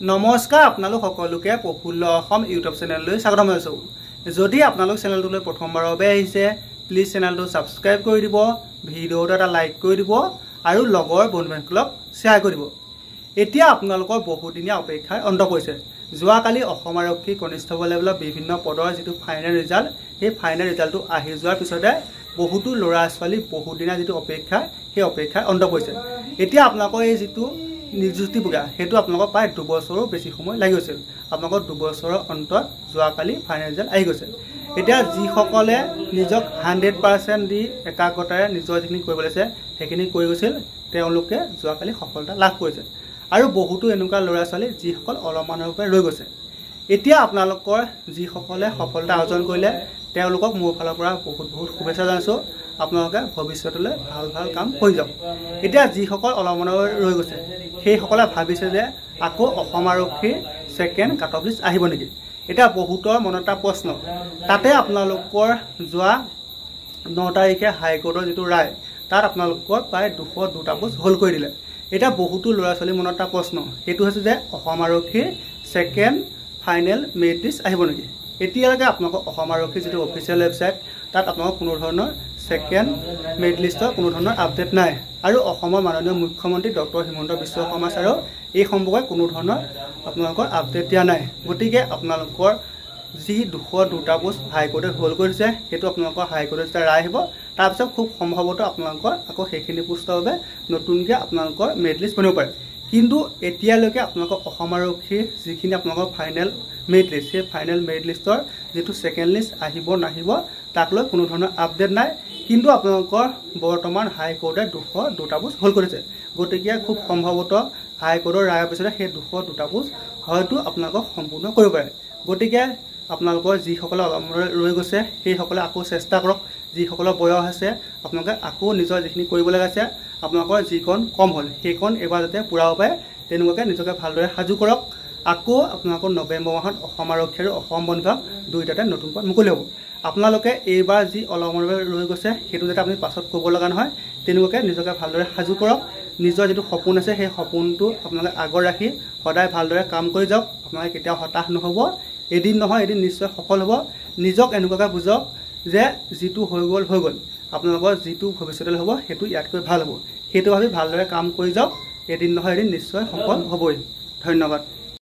নমস্কাৰ আপোনালোক সকলোকে প্ৰফুল্ল অসম ইউটিউব চেনেললৈ স্বাগতম জনাইছো। যদি আপোনালোক চেনেলটোলৈ প্ৰথমবাৰৰ বাবে আহিছে প্লিজ চেনেলটো সাবস্ক্ৰাইব কৰি দিব, ভিডিঅ'টো এটা লাইক কৰি দিব আৰু লগৰ বন্ধুসকলক শ্বেয়াৰ কৰি দিব। এতিয়া আপোনালোকৰ বহুদিনীয়া অপেক্ষাৰ অন্ত পৰিছে। যোৱাকালি অসম আৰক্ষী কনিষ্টেবল লেভেলৰ বিভিন্ন পদৰ যিটো ফাইনেল ৰিজাল্ট, সেই ফাইনেল ৰিজাল্টটো আহি যোৱাৰ পিছতে বহুতো ল'ৰা ছোৱালী বহুদিনীয়া যিটো অপেক্ষা, সেই অপেক্ষাৰ অন্ত পৰিছে। এতিয়া আপোনালোকৰ এই যিটো নিযুক্তি প্ৰক্ৰিয়া সেইটো আপোনালোকৰ প্ৰায় 2 বছৰো বেছি সময় লাগি গৈছিল। আপোনালোকৰ 2 বছৰৰ অন্তত যোৱাকালি ফাইনেল ৰিজাল্ট আহি গৈছে। এতিয়া যিসকলে নিজক 100% দি একাগ্ৰতাৰে নিজৰ যিখিনি কৰিব লাগিছে সেইখিনি কৰি গৈছিল, তেওঁলোকে যোৱাকালি সফলতা লাভ কৰিছে। আৰু বহুতো এনেকুৱা ল'ৰা ছোৱালী যিসকল অলপমানৰ পৰা ৰৈ গৈছে। এতিয়া আপোনালোকৰ যিসকলে সফলতা অৰ্জন কৰিলে তেওঁলোকক মোৰ ফালৰ পৰা বহুত শুভেচ্ছা জনাইছোঁ। আপোনালোকে ভৱিষ্যতলৈ ভাল কাম কৰি যাওক। এতিয়া যিসকল অলপমানৰ ৰৈ গৈছে সেইসকলে ভাবিছে যে আকৌ অসম আৰক্ষীৰ ছেকেণ্ড কাট অফ লিষ্ট আহিব নেকি। এতিয়া বহুতৰ মনত এটা প্ৰশ্ন, তাতে আপোনালোকৰ যোৱা 9 তাৰিখে হাইকোৰ্টৰ যিটো ৰায়, তাত আপোনালোকৰ প্ৰায় 202টা পোষ্ট হোল্ড কৰি দিলে। এতিয়া বহুতো ল'ৰা ছোৱালীৰ মনত এটা প্ৰশ্ন, সেইটো হৈছে যে অসম আৰক্ষীৰ ছেকেণ্ড ফাইনেল মেৰিট লিষ্ট আহিব নেকি। এতিয়ালৈকে আপোনালোকৰ অসম আৰক্ষীৰ যিটো অফিচিয়েল ৱেবছাইট, তাত আপোনালোকৰ কোনো ধৰণৰ ছেকেণ্ড মেৰিট লিষ্টৰ কোনো ধৰণৰ আপডেট নাই। আৰু অসমৰ মাননীয় মুখ্যমন্ত্ৰী ডক্টৰ হিমন্ত বিশ্ব শৰ্মা ছাৰেও এই সম্পৰ্কে কোনো ধৰণৰ আপোনালোকৰ আপডেট দিয়া নাই। গতিকে আপোনালোকৰ যি 202টা পোষ্ট হাইকোৰ্টে হোল্ড কৰিছে, সেইটো আপোনালোকৰ হাইকোৰ্টৰ যেতিয়া ৰায় আহিব তাৰপিছত খুব সম্ভৱতঃ আপোনালোকৰ আকৌ সেইখিনি পোষ্টৰ বাবে নতুনকৈ আপোনালোকৰ মেৰিট লিষ্ট বনিব পাৰে। কিন্তু এতিয়ালৈকে আপোনালোকৰ অসম আৰক্ষীৰ যিখিনি আপোনালোকৰ ফাইনেল মেৰিট লিষ্ট, সেই ফাইনেল মেৰিট লিষ্টৰ যিটো ছেকেণ্ড লিষ্ট আহিব নাহিব তাক লৈ কোনো ধৰণৰ আপডেট নাই। কিন্তু আপোনালোকৰ বৰ্তমান হাইকোৰ্টে 202টা পোষ্ট হোল্ড কৰিছে। গতিকে খুব সম্ভৱতঃ হাইকোৰ্টৰ ৰায়ৰ পিছতে সেই 202টা পোষ্ট হয়তো আপোনালোকক সম্পূৰ্ণ কৰিব পাৰে। গতিকে আপোনালোকৰ যিসকলে অলপ ৰৈ গৈছে সেইসকলে আকৌ চেষ্টা কৰক। যিসকলৰ বয়স আছে আপোনালোকে আকৌ নিজৰ যিখিনি কৰিব লগা আছে, আপোনালোকৰ যিকণ কম হ'ল সেইকণ এইবাৰ যাতে পূৰাব পাৰে তেনেকুৱাকৈ নিজকে ভালদৰে সাজু কৰক। আকৌ আপোনালোকৰ নৱেম্বৰ মাহত অসম আৰক্ষী আৰু অসম বন বিভাগ দুয়োটাতে নতুন পদ মুকলি হ'ব। আপোনালোকে এইবাৰ যি অলপমান ৰৈ গৈছে সেইটো যাতে আপুনি পাছত ক'ব লগা নহয়, তেনেকুৱাকৈ নিজকে ভালদৰে সাজু কৰক। নিজৰ যিটো সপোন আছে সেই সপোনটো আপোনালোকে আগত ৰাখি সদায় ভালদৰে কাম কৰি যাওক। আপোনালোকে কেতিয়াও হতাশ নহ'ব। এদিন নহয় এদিন নিশ্চয় সফল হ'ব। নিজক এনেকুৱাকৈ বুজক যে যিটো হৈ গ'ল আপোনালোকৰ যিটো ভৱিষ্যতলৈ হ'ব সেইটো ইয়াতকৈ ভাল হ'ব। সেইটো ভাবি ভালদৰে কাম কৰি যাওক। এদিন নহয় এদিন নিশ্চয় সফল হ'বই। ধন্যবাদ।